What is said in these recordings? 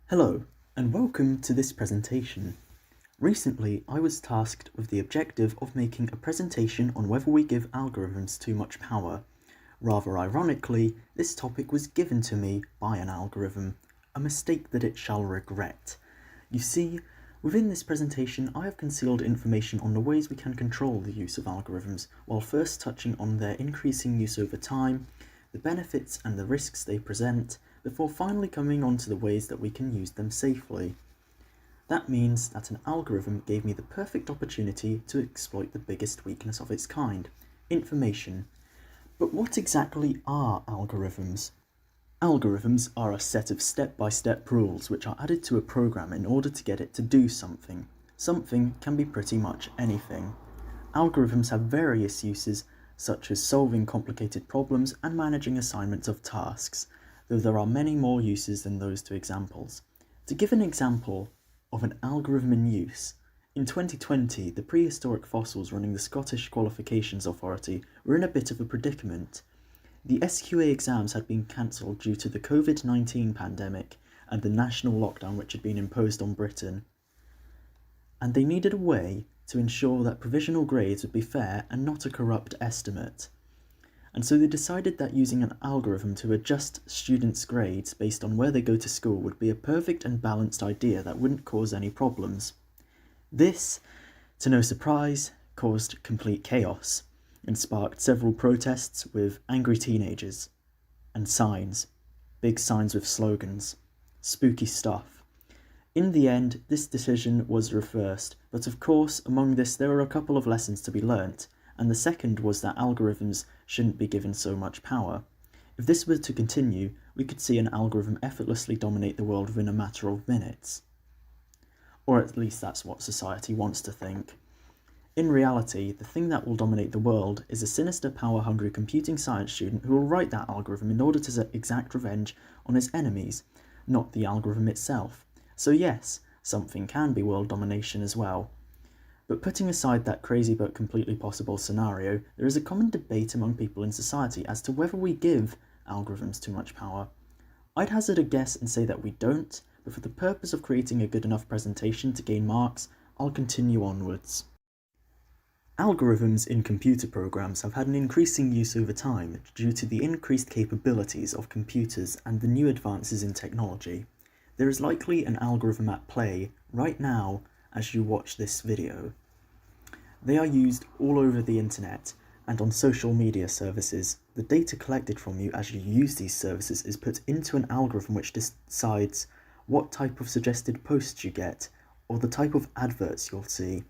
Hello, and welcome to this presentation. Recently, I was tasked with the objective of making a presentation on whether we give algorithms too much power. Rather ironically, this topic was given to me by an algorithm, a mistake that it shall regret. You see, within this presentation, I have concealed information on the ways we can control the use of algorithms, while first touching on their increasing use over time, the benefits and the risks they present, before finally coming on to the ways that we can use them safely. That means that an algorithm gave me the perfect opportunity to exploit the biggest weakness of its kind, information. But what exactly are algorithms? Algorithms are a set of step-by-step rules which are added to a program in order to get it to do something. Something can be pretty much anything. Algorithms have various uses, such as solving complicated problems and managing assignments of tasks, though there are many more uses than those two examples. To give an example of an algorithm in use, in 2020, the prehistoric fossils running the Scottish Qualifications Authority were in a bit of a predicament. The SQA exams had been cancelled due to the COVID-19 pandemic and the national lockdown which had been imposed on Britain, and they needed a way to ensure that provisional grades would be fair and not a corrupt estimate. And so they decided that using an algorithm to adjust students' grades based on where they go to school would be a perfect and balanced idea that wouldn't cause any problems. This, to no surprise, caused complete chaos and sparked several protests with angry teenagers and signs, big signs with slogans, spooky stuff. In the end, this decision was reversed, but of course, among this there were a couple of lessons to be learnt, and the second was that algorithms shouldn't be given so much power. If this were to continue, we could see an algorithm effortlessly dominate the world within a matter of minutes. Or at least that's what society wants to think. In reality, the thing that will dominate the world is a sinister, power-hungry computing science student who will write that algorithm in order to exact revenge on his enemies, not the algorithm itself. So yes, something can be world domination as well. But putting aside that crazy but completely possible scenario, there is a common debate among people in society as to whether we give algorithms too much power. I'd hazard a guess and say that we don't, but for the purpose of creating a good enough presentation to gain marks, I'll continue onwards. Algorithms in computer programs have had an increasing use over time due to the increased capabilities of computers and the new advances in technology. There is likely an algorithm at play right now as you watch this video. They are used all over the internet and on social media services. The data collected from you as you use these services is put into an algorithm which decides what type of suggested posts you get or the type of adverts you'll see.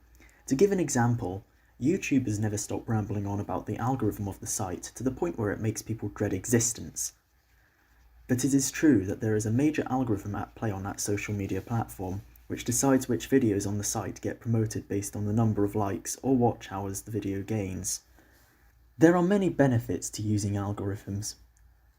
To give an example, YouTube has never stopped rambling on about the algorithm of the site to the point where it makes people dread existence. But it is true that there is a major algorithm at play on that social media platform, which decides which videos on the site get promoted based on the number of likes or watch hours the video gains. There are many benefits to using algorithms,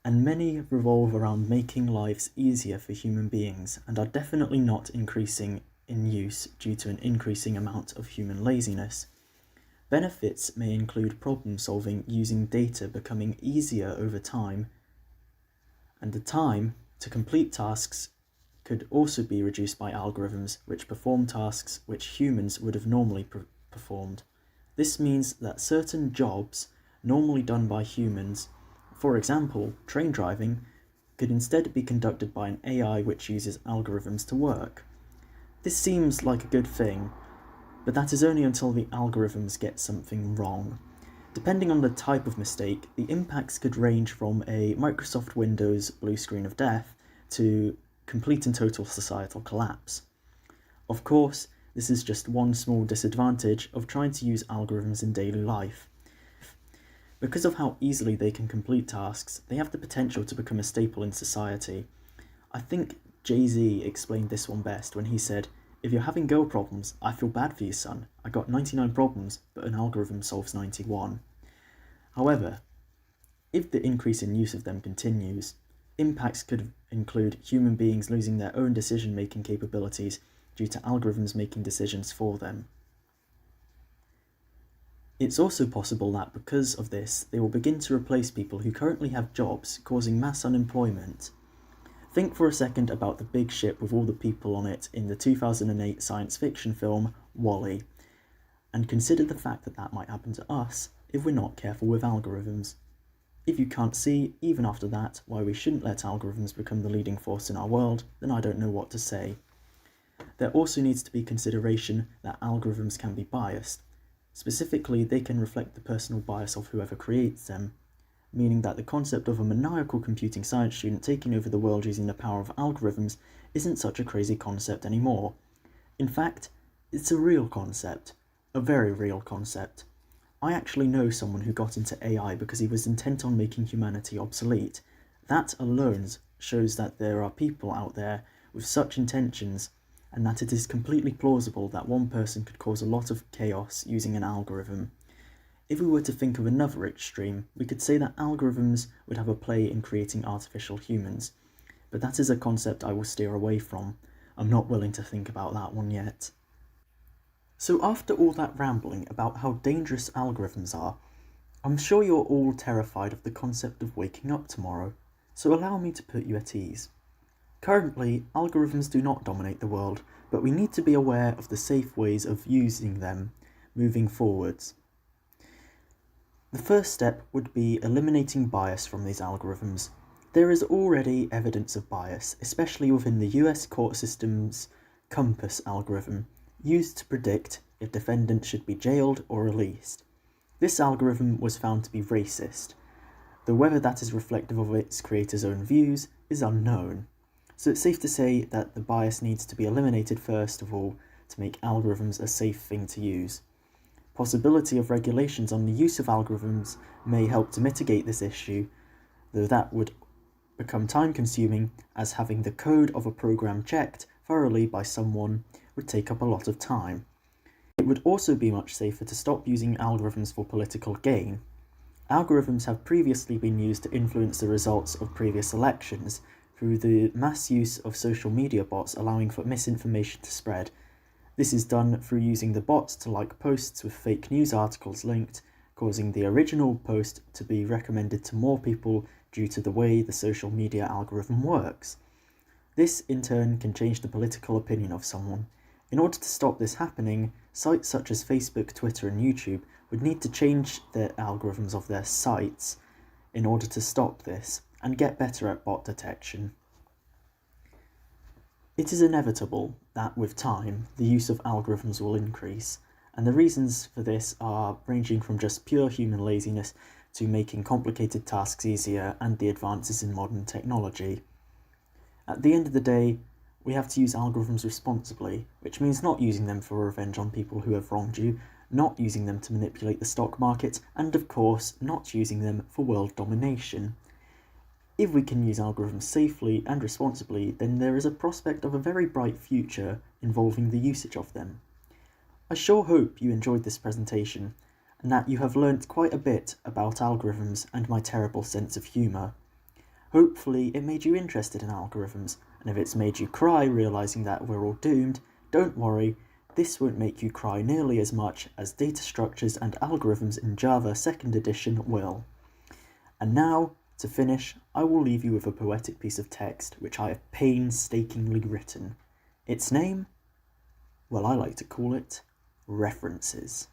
and many revolve around making lives easier for human beings and are definitely not increasing in use due to an increasing amount of human laziness. Benefits may include problem solving using data becoming easier over time, and the time to complete tasks could also be reduced by algorithms which perform tasks which humans would have normally performed. This means that certain jobs normally done by humans, for example train driving, could instead be conducted by an AI which uses algorithms to work. This seems like a good thing, but that is only until the algorithms get something wrong. Depending on the type of mistake, the impacts could range from a Microsoft Windows blue screen of death to complete and total societal collapse. Of course, this is just one small disadvantage of trying to use algorithms in daily life. Because of how easily they can complete tasks, they have the potential to become a staple in society. I think Jay-Z explained this one best when he said, "If you're having girl problems, I feel bad for you, son. I got 99 problems, but an algorithm solves 91. However, if the increase in use of them continues, impacts could include human beings losing their own decision-making capabilities due to algorithms making decisions for them. It's also possible that because of this, they will begin to replace people who currently have jobs, causing mass unemployment. Think for a second about the big ship with all the people on it in the 2008 science fiction film WALL-E, and consider the fact that that might happen to us if we're not careful with algorithms. If you can't see, even after that, why we shouldn't let algorithms become the leading force in our world, then I don't know what to say. There also needs to be consideration that algorithms can be biased. Specifically, they can reflect the personal bias of whoever creates them, meaning that the concept of a maniacal computing science student taking over the world using the power of algorithms isn't such a crazy concept anymore. In fact, it's a real concept. A very real concept. I actually know someone who got into AI because he was intent on making humanity obsolete. That alone shows that there are people out there with such intentions, and that it is completely plausible that one person could cause a lot of chaos using an algorithm. If we were to think of another extreme, we could say that algorithms would have a play in creating artificial humans, but that is a concept I will steer away from. I'm not willing to think about that one yet. So after all that rambling about how dangerous algorithms are, I'm sure you're all terrified of the concept of waking up tomorrow, so allow me to put you at ease. Currently, algorithms do not dominate the world, but we need to be aware of the safe ways of using them moving forwards. The first step would be eliminating bias from these algorithms. There is already evidence of bias, especially within the US court system's Compass algorithm, used to predict if defendants should be jailed or released. This algorithm was found to be racist, though whether that is reflective of its creator's own views is unknown. So it's safe to say that the bias needs to be eliminated first of all to make algorithms a safe thing to use. Possibility of regulations on the use of algorithms may help to mitigate this issue, though that would become time-consuming, as having the code of a program checked thoroughly by someone would take up a lot of time. It would also be much safer to stop using algorithms for political gain. Algorithms have previously been used to influence the results of previous elections through the mass use of social media bots allowing for misinformation to spread. This is done through using the bots to like posts with fake news articles linked, causing the original post to be recommended to more people due to the way the social media algorithm works. This, in turn, can change the political opinion of someone. In order to stop this happening, sites such as Facebook, Twitter, and YouTube would need to change the algorithms of their sites in order to stop this and get better at bot detection. It is inevitable that with time, the use of algorithms will increase, and the reasons for this are ranging from just pure human laziness to making complicated tasks easier and the advances in modern technology. At the end of the day, we have to use algorithms responsibly, which means not using them for revenge on people who have wronged you, not using them to manipulate the stock market, and of course, not using them for world domination. If we can use algorithms safely and responsibly, then there is a prospect of a very bright future involving the usage of them. I sure hope you enjoyed this presentation, and that you have learnt quite a bit about algorithms and my terrible sense of humour. Hopefully it made you interested in algorithms, and if it's made you cry realising that we're all doomed, don't worry, this won't make you cry nearly as much as data structures and algorithms in Java 2nd edition will. And now, to finish, I will leave you with a poetic piece of text which I have painstakingly written. Its name? Well, I like to call it References.